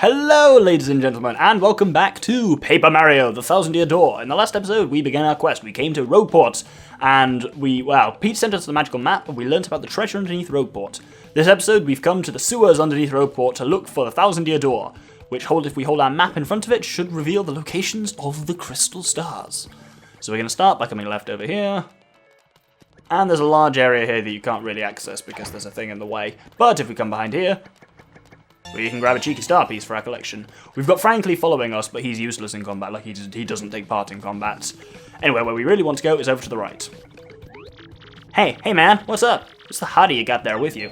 Hello, ladies and gentlemen, and welcome back to Paper Mario: The Thousand Year Door. In the last episode, we began our quest. We came to Rogueport, and Pete sent us the magical map, and we learnt about the treasure underneath Rogueport. This episode, we've come to the sewers underneath Rogueport to look for the Thousand Year Door, which, if we hold our map in front of it, should reveal the locations of the crystal stars. So we're going to start by coming left over here. And there's a large area here that you can't really access because there's a thing in the way. But if we come behind here, we can grab a cheeky star piece for our collection. We've got Frankly following us, but he's useless in combat, like he doesn't take part in combat. Anyway, where we really want to go is over to the right. Hey man, what's up? What's the hottie you got there with you?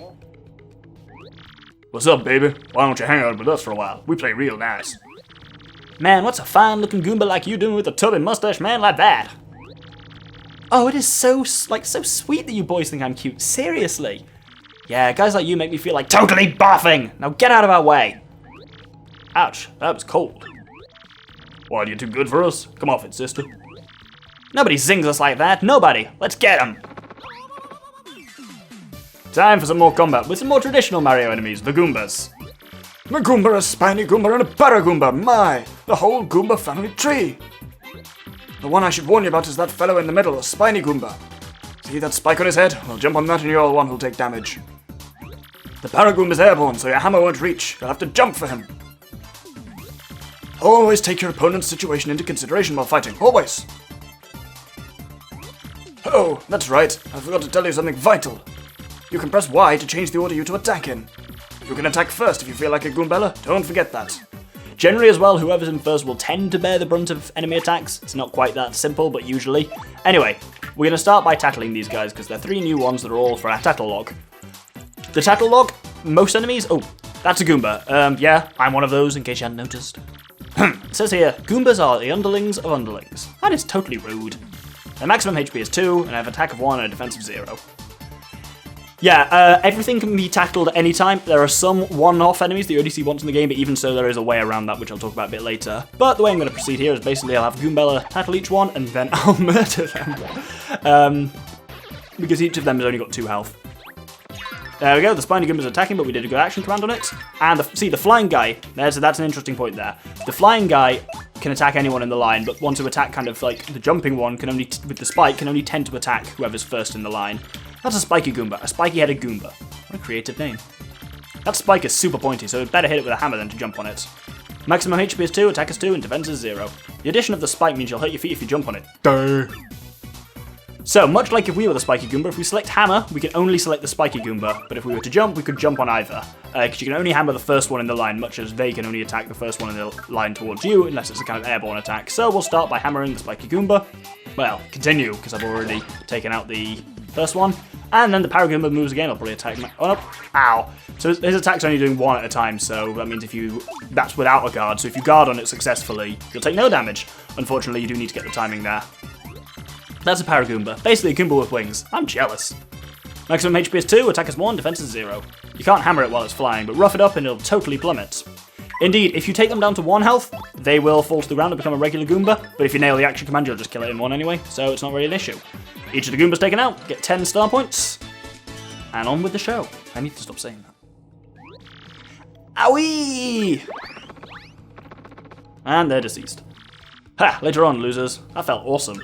What's up, baby? Why don't you hang out with us for a while? We play real nice. Man, what's a fine-looking Goomba like you doing with a tubby mustache man like that? Oh, it is so sweet that you boys think I'm cute. Seriously. Yeah, guys like you make me feel like totally barfing! Now get out of our way! Ouch, that was cold. What, you too good for us? Come off it, sister. Nobody zings us like that, nobody! Let's get them! Time for some more combat with some more traditional Mario enemies, the Goombas. A Goomba, a Spiny Goomba, and a Paragoomba, my! The whole Goomba family tree! The one I should warn you about is that fellow in the middle, a Spiny Goomba. See that spike on his head? Well, jump on that and you're the one who'll take damage. The Paragoomba's airborne, so your hammer won't reach. You'll have to jump for him. Always take your opponent's situation into consideration while fighting. Always. Oh, that's right. I forgot to tell you something vital. You can press Y to change the order you to attack in. You can attack first if you feel like a Goombella. Don't forget that. Generally as well, whoever's in first will tend to bear the brunt of enemy attacks. It's not quite that simple, but usually. Anyway, we're going to start by tackling these guys, because they're 3 new ones that are all for our tattle log. The tattle log, most enemies... Oh, that's a Goomba. Yeah, I'm one of those, in case you hadn't noticed. It says here, Goombas are the underlings of underlings. That is totally rude. Their maximum HP is 2, and I have attack of 1 and a defense of 0. Yeah, everything can be tackled at any time. There are some one-off enemies that you only see once in the game, but even so, there is a way around that, which I'll talk about a bit later. But the way I'm going to proceed here is basically I'll have Goombella tackle each one, and then I'll murder them. Because each of them has only got 2 health. There we go, the Spiny Goomba's attacking, but we did a good action command on it. And the flying guy, that's an interesting point there. The flying guy can attack anyone in the line, but one to attack kind of like the jumping one can only, with the spike, can only tend to attack whoever's first in the line. That's a spiky Goomba, a spiky-headed Goomba. What a creative name. That spike is super pointy, so it's better hit it with a hammer than to jump on it. Maximum HP is 2, attack is 2, and defense is 0. The addition of the spike means you'll hurt your feet if you jump on it. Duh. So, much like if we were the spiky Goomba, if we select hammer, we can only select the spiky Goomba, but if we were to jump, we could jump on either. Because you can only hammer the first one in the line, much as they can only attack the first one in the line towards you, unless it's a kind of airborne attack. So we'll start by hammering the spiky Goomba. Well, continue, because I've already taken out the first one. And then the Paragoomba moves again, I'll probably attack oh no, ow. So his attack's only doing 1 at a time, so that means that's without a guard, so if you guard on it successfully, you'll take no damage. Unfortunately, you do need to get the timing there. That's a Paragoomba, basically a Goomba with wings. I'm jealous. Maximum HP is 2, attack is 1, defense is 0. You can't hammer it while it's flying, but rough it up and it'll totally plummet. Indeed, if you take them down to 1 health, they will fall to the ground and become a regular Goomba, but if you nail the action command, you'll just kill it in 1 anyway, so it's not really an issue. Each of the Goombas taken out, get 10 star points, and on with the show. I need to stop saying that. Owie! And they're deceased. Ha! Later on, losers. That felt awesome.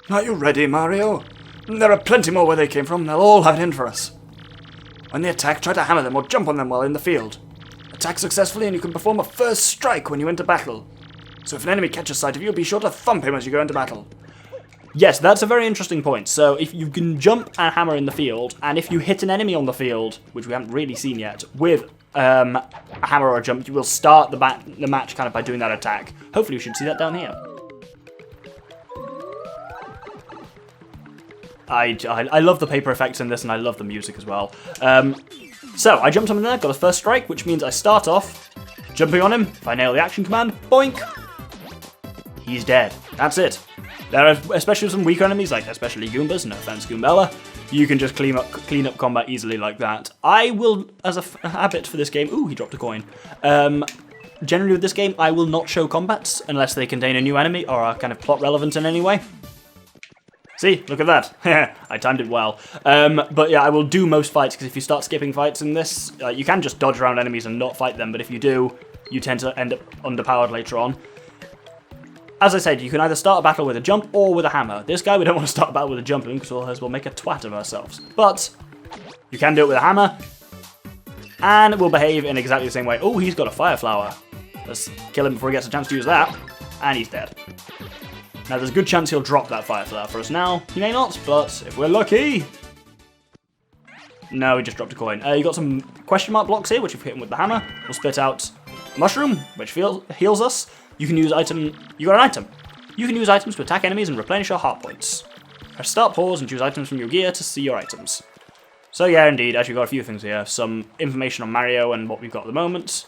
Are you ready, Mario? There are plenty more where they came from, they'll all have it in for us. When they attack, try to hammer them or jump on them while in the field. Attack successfully and you can perform a first strike when you enter battle. So if an enemy catches sight of you, be sure to thump him as you go into battle. Yes, that's a very interesting point. So if you can jump and hammer in the field, and if you hit an enemy on the field, which we haven't really seen yet, with a hammer or a jump, you will start the match kind of by doing that attack. Hopefully we should see that down here. I love the paper effects in this, and I love the music as well. So I jumped on him there, got a first strike, which means I start off jumping on him. If I nail the action command, boink, he's dead. That's it. There are especially some weaker enemies, like especially Goombas, no offense Goombella. You can just clean up combat easily like that. I will, as a habit for this game, ooh, he dropped a coin. Generally with this game, I will not show combats unless they contain a new enemy or are kind of plot relevant in any way. See, look at that. I timed it well. But yeah, I will do most fights, because if you start skipping fights in this, you can just dodge around enemies and not fight them, but if you do, you tend to end up underpowered later on. As I said, you can either start a battle with a jump or with a hammer. This guy, we don't want to start a battle with a jump in, because otherwise we'll make a twat of ourselves. But you can do it with a hammer, and we'll behave in exactly the same way. Oh, he's got a fire flower. Let's kill him before he gets a chance to use that, and he's dead. Now, there's a good chance he'll drop that fire flower for us now. He may not, but if we're lucky... No, he just dropped a coin. You got some question mark blocks here, which if we hit him with the hammer, will spit out a mushroom, which heals us. You can use item... You got an item. You can use items to attack enemies and replenish your heart points. Press start, pause, and choose items from your gear to see your items. So yeah, indeed, actually got a few things here. Some information on Mario and what we've got at the moment.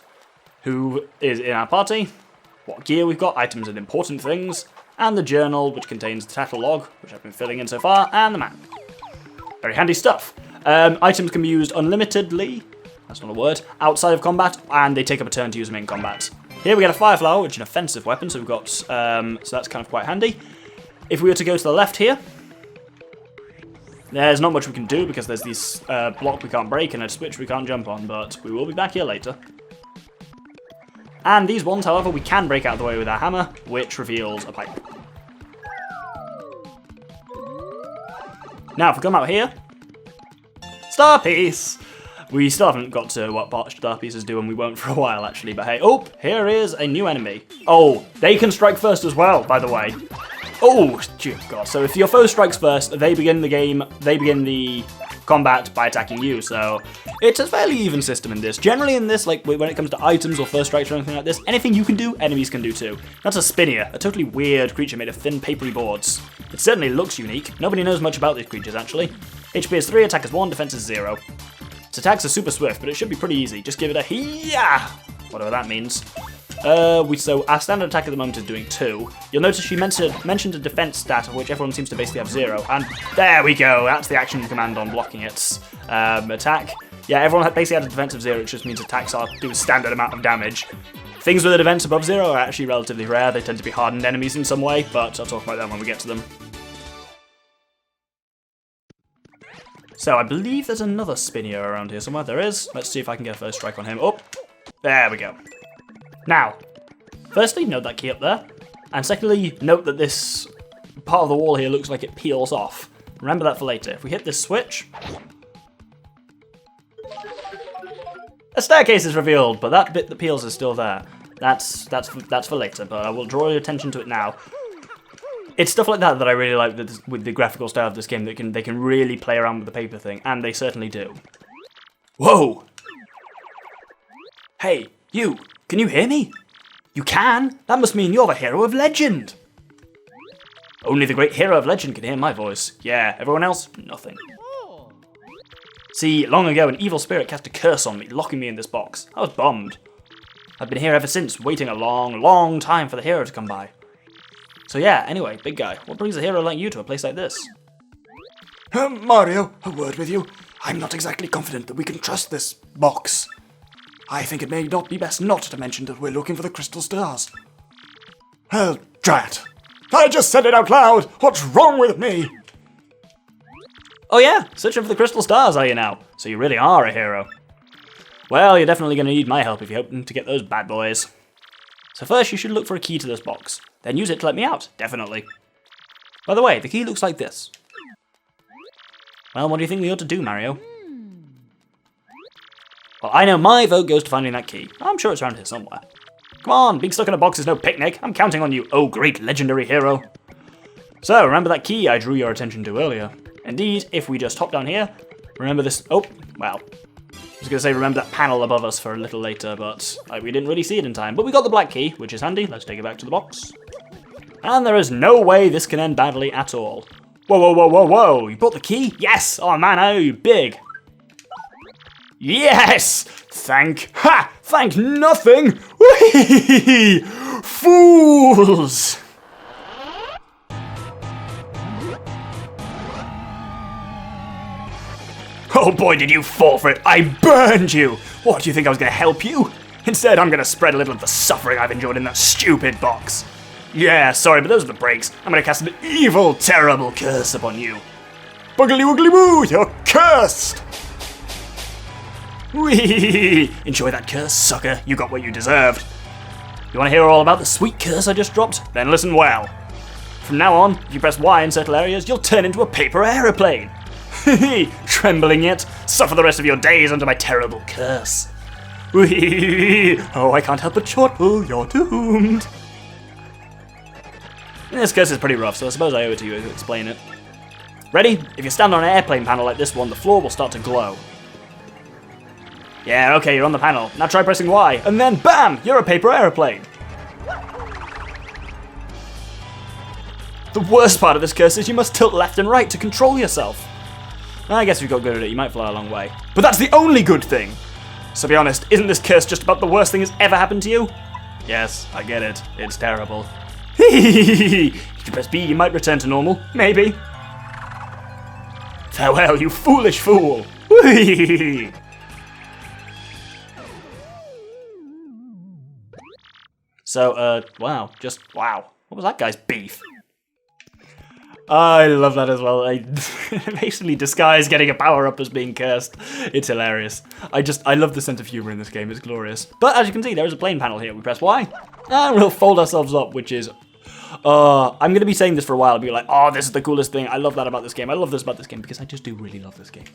Who is in our party. What gear we've got, items and important things. And the journal, which contains the tattle log, which I've been filling in so far, and the map. Very handy stuff. Items can be used unlimitedly, that's not a word, outside of combat, and they take up a turn to use them in combat. Here we get a fire flower, which is an offensive weapon, so we've got, so that's kind of quite handy. If we were to go to the left here, there's not much we can do, because there's this block we can't break and a switch we can't jump on, but we will be back here later. And these ones, however, we can break out of the way with our hammer, which reveals a pipe. Now, if we come out here, Star Piece! We still haven't got to what part Star Pieces do, and we won't for a while, actually, but hey. Oh, here is a new enemy. Oh, they can strike first as well, by the way. Oh, dear God. So if your foe strikes first, they begin the combat by attacking you, so it's a fairly even system in this. Generally in this, like when it comes to items or first strikes or anything like this, anything you can do, enemies can do too. That's a Spinia, a totally weird creature made of thin papery boards. It certainly looks unique. Nobody knows much about these creatures actually. HP is 3, attack is 1, defense is 0. Its attacks are super swift, but it should be pretty easy. Just give it a hee-yah! Whatever that means. So our standard attack at the moment is doing 2. You'll notice she mentioned a defense stat, of which everyone seems to basically have 0. And there we go, that's the action command on blocking its attack. Yeah, everyone basically had a defense of 0, which just means attacks do a standard amount of damage. Things with a defense above 0 are actually relatively rare. They tend to be hardened enemies in some way, but I'll talk about them when we get to them. So I believe there's another Spinia around here somewhere. There is. Let's see if I can get a first strike on him. Oh, there we go. Now, firstly, note that key up there. And secondly, note that this part of the wall here looks like it peels off. Remember that for later. If we hit this switch, a staircase is revealed, but that bit that peels is still there. That's for later, but I will draw your attention to it now. It's stuff like that that I really like with the graphical style of this game. They can really play around with the paper thing, and they certainly do. Whoa! Hey, you! Can you hear me? You can? That must mean you're the hero of legend! Only the great hero of legend can hear my voice. Yeah, everyone else, nothing. See, long ago an evil spirit cast a curse on me, locking me in this box. I was bummed. I've been here ever since, waiting a long, long time for the hero to come by. So yeah, anyway, big guy, what brings a hero like you to a place like this? Mario, a word with you. I'm not exactly confident that we can trust this box. I think it may not be best not to mention that we're looking for the crystal stars. Hell, drat. I just said it out loud! What's wrong with me? Oh yeah, searching for the crystal stars are you now? So you really are a hero. Well, you're definitely going to need my help if you're hoping to get those bad boys. So first you should look for a key to this box. Then use it to let me out, definitely. By the way, the key looks like this. Well, what do you think we ought to do, Mario? Well, I know my vote goes to finding that key. I'm sure it's around here somewhere. Come on, being stuck in a box is no picnic. I'm counting on you, oh great legendary hero. So, remember that key I drew your attention to earlier? Indeed, if we just hop down here, remember this... Oh, well. I was going to say remember that panel above us for a little later, but we didn't really see it in time. But we got the black key, which is handy. Let's take it back to the box. And there is no way this can end badly at all. Whoa, whoa, whoa, whoa, whoa! You brought the key? Yes! Oh man, I owe you big. Yes! Thank nothing! Whee! Fools! Oh boy, did you fall for it! I burned you! What, do you think I was going to help you? Instead, I'm going to spread a little of the suffering I've endured in that stupid box. Yeah, sorry, but those are the breaks. I'm gonna cast an evil, terrible curse upon you. Boogly woogly woo, you're cursed! Whee! Enjoy that curse, sucker. You got what you deserved. You want to hear all about the sweet curse I just dropped? Then listen well. From now on, if you press Y in certain areas, you'll turn into a paper aeroplane. Trembling yet? Suffer the rest of your days under my terrible curse. Whee! Oh, I can't help but chortle. You're doomed. This curse is pretty rough, so I suppose I owe it to you to explain it. Ready? If you stand on an airplane panel like this one, the floor will start to glow. Yeah, okay, you're on the panel. Now try pressing Y, and then BAM! You're a paper aeroplane. The worst part of this curse is you must tilt left and right to control yourself. I guess if you got good at it, you might fly a long way. But that's the only good thing! So be honest, isn't this curse just about the worst thing that's ever happened to you? Yes, I get it. It's terrible. If you press B, you might return to normal. Maybe. Farewell, you foolish fool! So, wow. Just, wow. What was that guy's beef? I love that as well. I basically disguise getting a power-up as being cursed. It's hilarious. I love the sense of humour in this game. It's glorious. But as you can see, there is a plane panel here. We press Y, and we'll fold ourselves up, which is... I'm going to be saying this for a while. I'll be like, oh, this is the coolest thing. I love that about this game. I love this about this game, because I just do really love this game.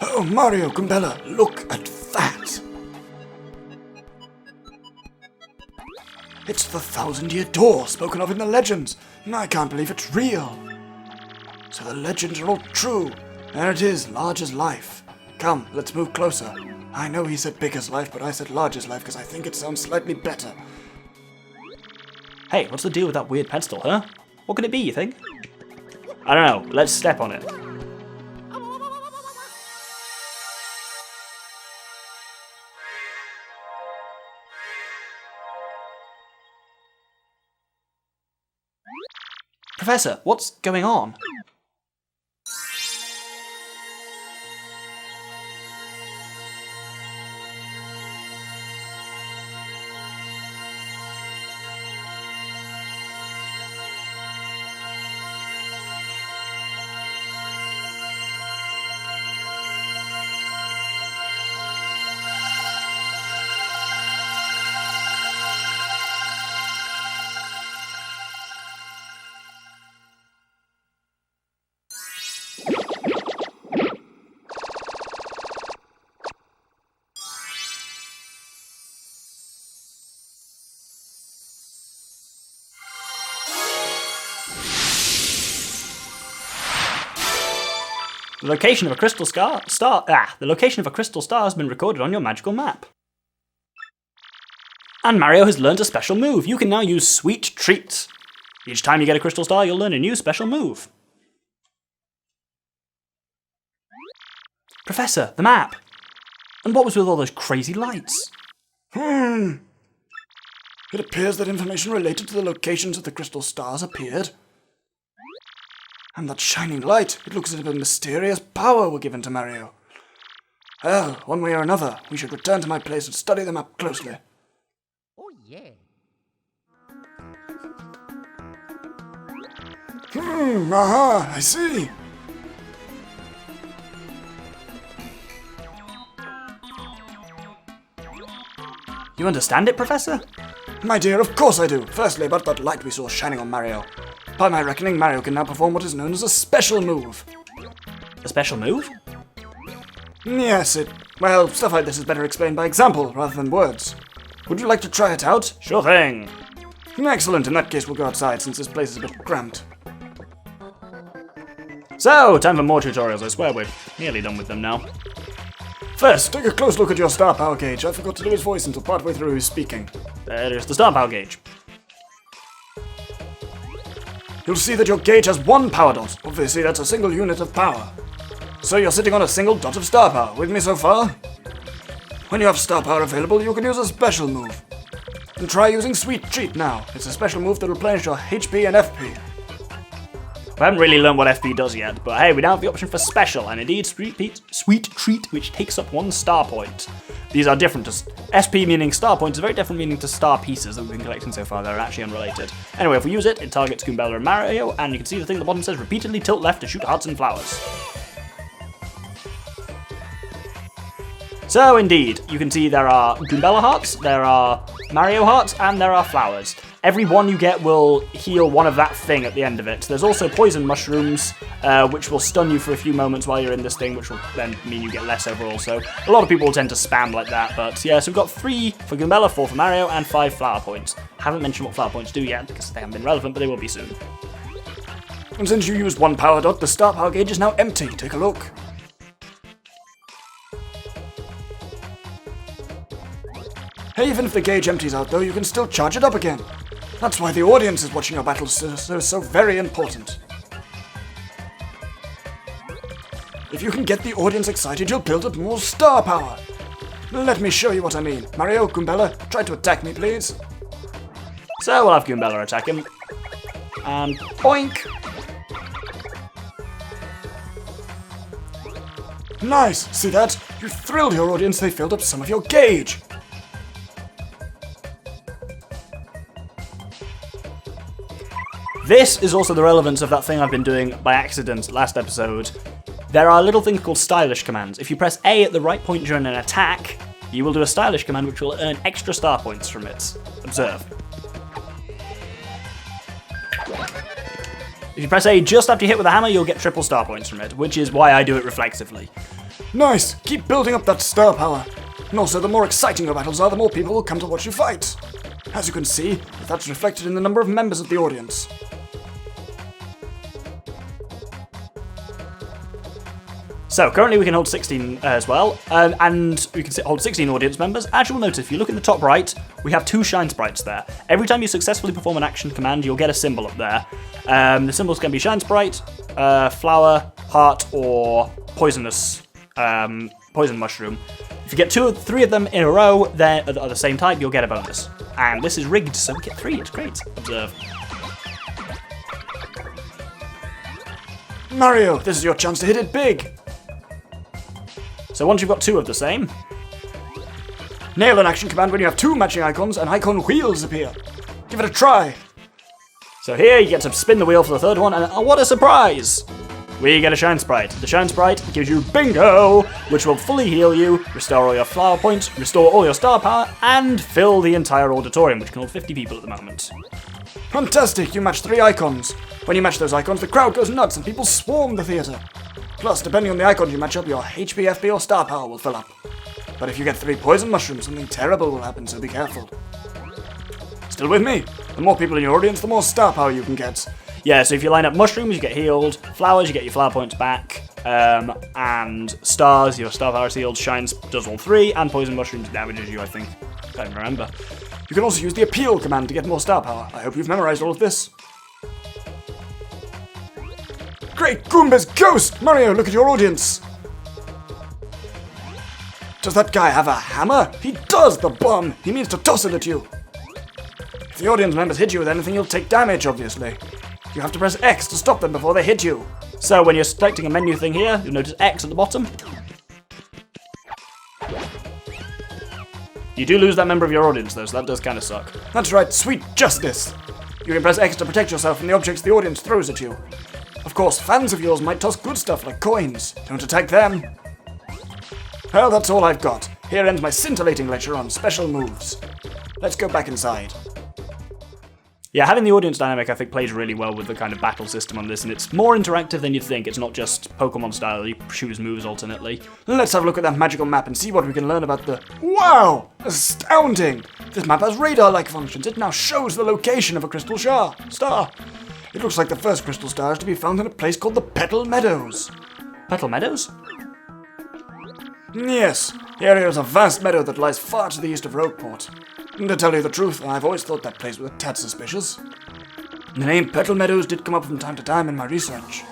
Oh, Mario, Goombella, look at that! It's the 1,000-year door spoken of in the legends, and I can't believe it's real. So the legends are all true. There it is, large as life. Come, let's move closer. I know he said big as life, but I said large as life because I think it sounds slightly better. Hey, what's the deal with that weird pedestal, huh? What could it be, you think? I don't know. Let's step on it. Professor, what's going on? The location of a crystal star has been recorded on your magical map. And Mario has learned a special move. You can now use Sweet Treats. Each time you get a crystal star, you'll learn a new special move. Professor, the map. And what was with all those crazy lights? It appears that information related to the locations of the crystal stars appeared. And that shining light, it looks as if a mysterious power were given to Mario. Well, one way or another, we should return to my place and study the map closely. Oh, yeah. Aha, I see. You understand it, Professor? My dear, of course I do. Firstly, about that light we saw shining on Mario. By my reckoning, Mario can now perform what is known as a special move. A special move? Yes, well, stuff like this is better explained by example rather than words. Would you like to try it out? Sure thing. Excellent, in that case we'll go outside since this place is a bit cramped. So, time for more tutorials. I swear we're nearly done with them now. First, take a close look at your star power gauge. I forgot to do his voice until partway through his speaking. There's the star power gauge. You'll see that your gauge has one power dot. Obviously, that's a single unit of power. So you're sitting on a single dot of star power. With me so far? When you have star power available, you can use a special move. And try using Sweet Treat now. It's a special move that will replenish your HP and FP. We haven't really learned what FP does yet, but hey, we now have the option for special, and indeed sweet treat, which takes up 1 star point. These are different to SP meaning star points, is very different meaning to star pieces that we've been collecting so far. They're actually unrelated. Anyway, if we use it, it targets Goombella and Mario, and you can see the thing at the bottom says repeatedly tilt left to shoot hearts and flowers. So indeed, you can see there are Goombella hearts, there are Mario hearts, and there are flowers. Every one you get will heal one of that thing at the end of it. There's also poison mushrooms, which will stun you for a few moments while you're in this thing, which will then mean you get less overall. So a lot of people will tend to spam like that, but yeah, so we've got 3 for Goombella, 4 for Mario, and 5 flower points. Haven't mentioned what flower points do yet, because they haven't been relevant, but they will be soon. And since you used 1 power dot, the star power gauge is now empty. Take a look. Hey, even if the gauge empties out though, you can still charge it up again. That's why the audience is watching your battles so very important. If you can get the audience excited, you'll build up more star power. Let me show you what I mean. Mario, Goombella, try to attack me, please. So we'll have Goombella attack him. And boink! Nice! See that? You thrilled your audience, they filled up some of your gauge. This is also the relevance of that thing I've been doing by accident last episode. There are little things called stylish commands. If you press A at the right point during an attack, you will do a stylish command which will earn extra star points from it. Observe. If you press A just after you hit with a hammer, you'll get triple star points from it, which is why I do it reflexively. Nice! Keep building up that star power. And also, the more exciting your battles are, the more people will come to watch you fight. As you can see, that's reflected in the number of members of the audience. So, currently we can hold 16 as well, and we can hold 16 audience members. As you'll notice, if you look in the top right, we have 2 shine sprites there. Every time you successfully perform an action command, you'll get a symbol up there. The symbols can be shine sprite, flower, heart, or poisonous poison mushroom. If you get 2 or 3 of them in a row, they're of the same type, you'll get a bonus. And this is rigged, so we get 3, it's great. Observe. Mario, this is your chance to hit it big. So once you've got 2 of the same, nail an action command when you have 2 matching icons and icon wheels appear. Give it a try. So here you get to spin the wheel for the 3rd one, and what a surprise! We get a shine sprite. The shine sprite gives you bingo, which will fully heal you, restore all your flower points, restore all your star power, and fill the entire auditorium, which can hold 50 people at the moment. Fantastic, you match 3 icons. When you match those icons, the crowd goes nuts and people swarm the theatre. Plus, depending on the icons you match up, your HP, FP, or star power will fill up. But if you get 3 poison mushrooms, something terrible will happen, so be careful. Still with me? The more people in your audience, the more star power you can get. Yeah, so if you line up mushrooms, you get healed, flowers, you get your flower points back, and stars, your star power is healed, shines does all 3, and poison mushrooms damages you, I think. Can't even remember. You can also use the appeal command to get more star power. I hope you've memorized all of this. Great Goomba's ghost! Mario, look at your audience! Does that guy have a hammer? He does, the bum! He means to toss it at you. If the audience members hit you with anything, you'll take damage, obviously. You have to press X to stop them before they hit you. So when you're selecting a menu thing here, you'll notice X at the bottom. You do lose that member of your audience though, so that does kind of suck. That's right, sweet justice! You can press X to protect yourself from the objects the audience throws at you. Of course, fans of yours might toss good stuff like coins. Don't attack them. Well, that's all I've got. Here ends my scintillating lecture on special moves. Let's go back inside. Yeah, having the audience dynamic I think plays really well with the kind of battle system on this, and it's more interactive than you'd think. It's not just Pokemon style, you choose moves alternately. Let's have a look at that magical map and see what we can learn about the... Wow! Astounding! This map has radar-like functions. It now shows the location of a crystal star. It looks like the first crystal star is to be found in a place called the Petal Meadows. Petal Meadows? Yes, the area is a vast meadow that lies far to the east of Rogueport. And to tell you the truth, I've always thought that place was a tad suspicious. The name Petal Meadows did come up from time to time in my research.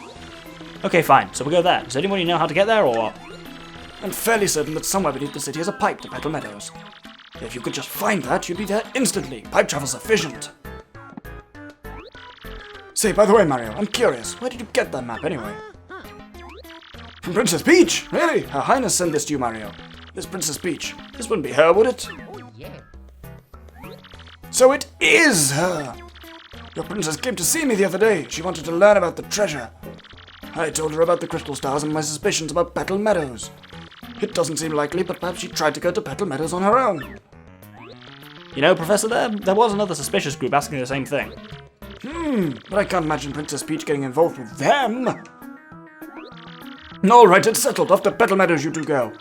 Okay, fine, so we'll go there. Does anybody know how to get there, or what? I'm fairly certain that somewhere beneath the city is a pipe to Petal Meadows. If you could just find that, you'd be there instantly. Pipe travel's efficient. Say, by the way, Mario, I'm curious. Where did you get that map anyway? From Princess Peach? Really? Her Highness sent this to you, Mario. This Princess Peach. This wouldn't be her, would it? Oh, yeah. So it is her! Your princess came to see me the other day. She wanted to learn about the treasure. I told her about the crystal stars and my suspicions about Petal Meadows. It doesn't seem likely, but perhaps she tried to go to Petal Meadows on her own. You know, Professor, there was another suspicious group asking the same thing. But I can't imagine Princess Peach getting involved with them. Alright, it's settled. Off to Petal Meadows you two go.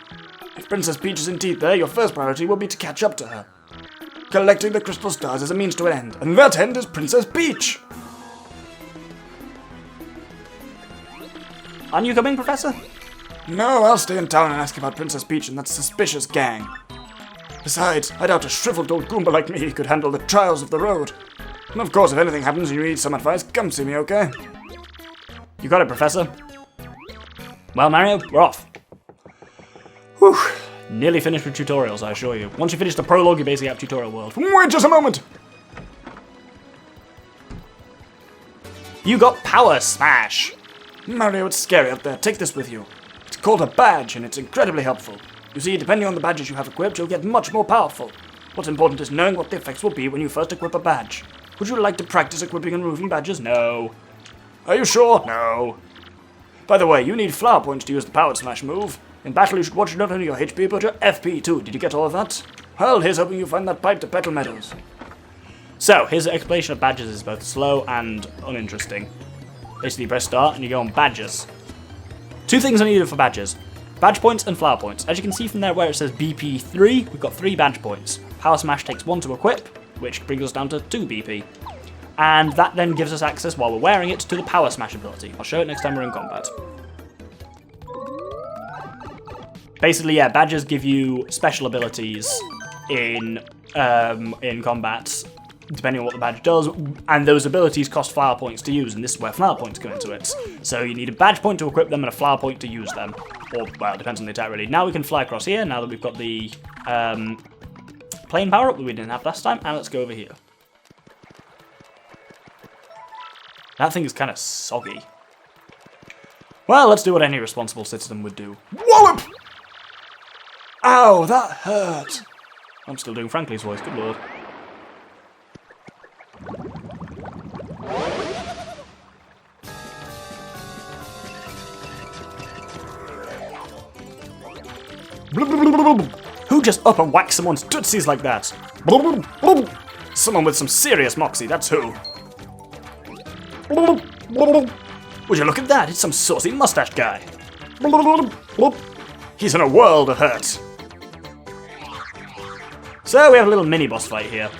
If Princess Peach is indeed there, your first priority will be to catch up to her. Collecting the crystal stars is a means to an end, and that end is Princess Peach! Aren't you coming, Professor? No, I'll stay in town and ask about Princess Peach and that suspicious gang. Besides, I doubt a shriveled old Goomba like me could handle the trials of the road. And of course, if anything happens and you need some advice, come see me, okay? You got it, Professor. Well, Mario, we're off. Whew. Nearly finished with tutorials, I assure you. Once you finish the prologue, you're basically out of tutorial world. Wait just a moment! You got Power Smash! Mario, it's scary up there. Take this with you. It's called a badge, and it's incredibly helpful. You see, depending on the badges you have equipped, you'll get much more powerful. What's important is knowing what the effects will be when you first equip a badge. Would you like to practice equipping and removing badges? No. Are you sure? No. By the way, you need flower points to use the Power Smash move. In battle, you should watch not only your HP, but your FP too. Did you get all of that? Well, here's hoping you find that pipe to Petal Meadows. So, his explanation of badges is both slow and uninteresting. Basically, you press start and you go on badges. Two things are needed for badges. Badge points and flower points. As you can see from there where it says BP3, we've got 3 badge points. Power Smash takes 1 to equip, which brings us down to 2 BP. And that then gives us access, while we're wearing it, to the Power Smash ability. I'll show it next time we're in combat. Basically, yeah, badges give you special abilities in combat, depending on what the badge does, and those abilities cost flower points to use, and this is where flower points come into it. So you need a badge point to equip them and a flower point to use them. Or, well, it depends on the attack, really. Now we can fly across here, now that we've got the plane power-up that we didn't have last time, and let's go over here. That thing is kind of soggy. Well, let's do what any responsible citizen would do. Wallop! Ow, that hurt! I'm still doing Franklin's voice, good lord. Who just up and whacked someone's tootsies like that? Someone with some serious moxie, that's who. Would you look at that? It's some saucy mustached guy. He's in a world of hurt. So we have a little mini-boss fight here.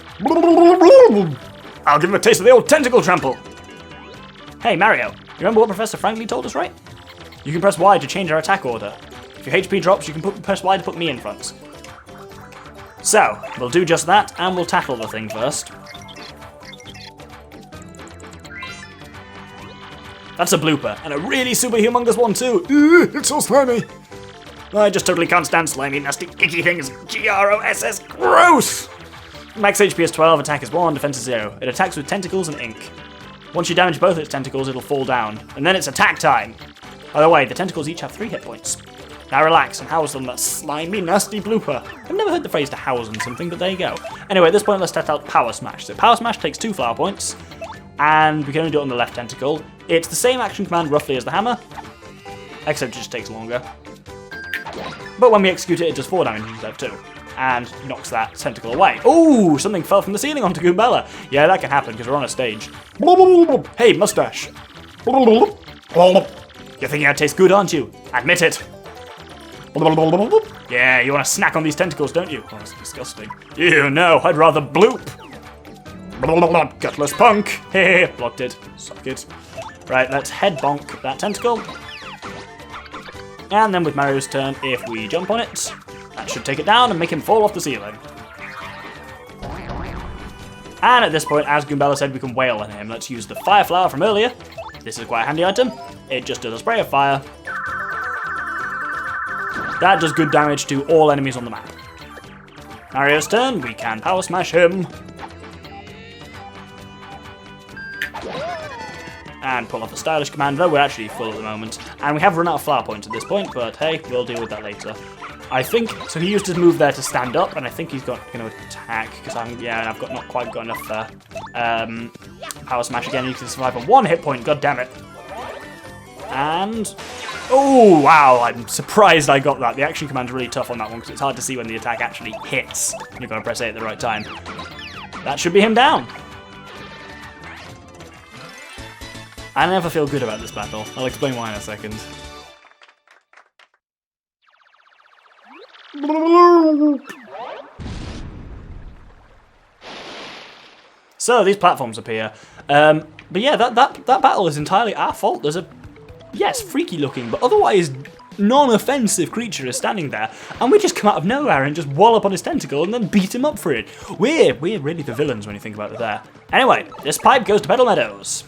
I'll give him a taste of the old tentacle trample. Hey, Mario, you remember what Professor Franklin told us, right? You can press Y to change our attack order. If your HP drops, you can press Y to put me in front. So, we'll do just that, and we'll tackle the thing first. That's a blooper, and a really super humongous one too. It's so slimy. I just totally can't stand slimy, nasty, icky things. GROSS, gross! Max HP is 12, attack is 1, defense is 0. It attacks with tentacles and ink. Once you damage both its tentacles, it'll fall down. And then it's attack time! By the way, the tentacles each have 3 hit points. Now relax and house them, that slimy, nasty blooper. I've never heard the phrase to house them something, but there you go. Anyway, at this point, let's test out Power Smash. So Power Smash takes 2 flower points, and we can only do it on the left tentacle. It's the same action command roughly as the hammer, except it just takes longer. But when we execute it, it does 4 damage instead of 2, and knocks that tentacle away. Ooh, something fell from the ceiling onto Goombella. Yeah, that can happen because we're on a stage. Hey, mustache. You're thinking I taste good, aren't you? Admit it. Yeah, you want to snack on these tentacles, don't you? Oh, that's disgusting. Ew, no, I'd rather bloop. Gutless punk. Hey, blocked it. Suck it. Right, let's head bonk that tentacle. And then with Mario's turn, if we jump on it, that should take it down and make him fall off the ceiling. And at this point, as Goombella said, we can wail on him. Let's use the fire flower from earlier. This is quite a handy item. It just does a spray of fire. That does good damage to all enemies on the map. Mario's turn, we can power smash him. and pull off a stylish command, though we're actually full at the moment. And we have run out of flower points at this point, but hey, we'll deal with that later. I think, so he used his move there to stand up, and I think he's going to attack, because I've not quite got enough there. Power Smash again, you can survive on 1 hit point, god damn it. And, oh wow, I'm surprised I got that. The action command's really tough on that one, because it's hard to see when the attack actually hits. You've got to press A at the right time. That should be him down. I never feel good about this battle. I'll explain why in a second. So these platforms appear, but yeah, that battle is entirely our fault. There's a, yes, freaky looking, but otherwise non-offensive creature is standing there, and we just come out of nowhere and just wallop on his tentacle and then beat him up for it. We're really the villains when you think about it there. Anyway, this pipe goes to Petal Meadows.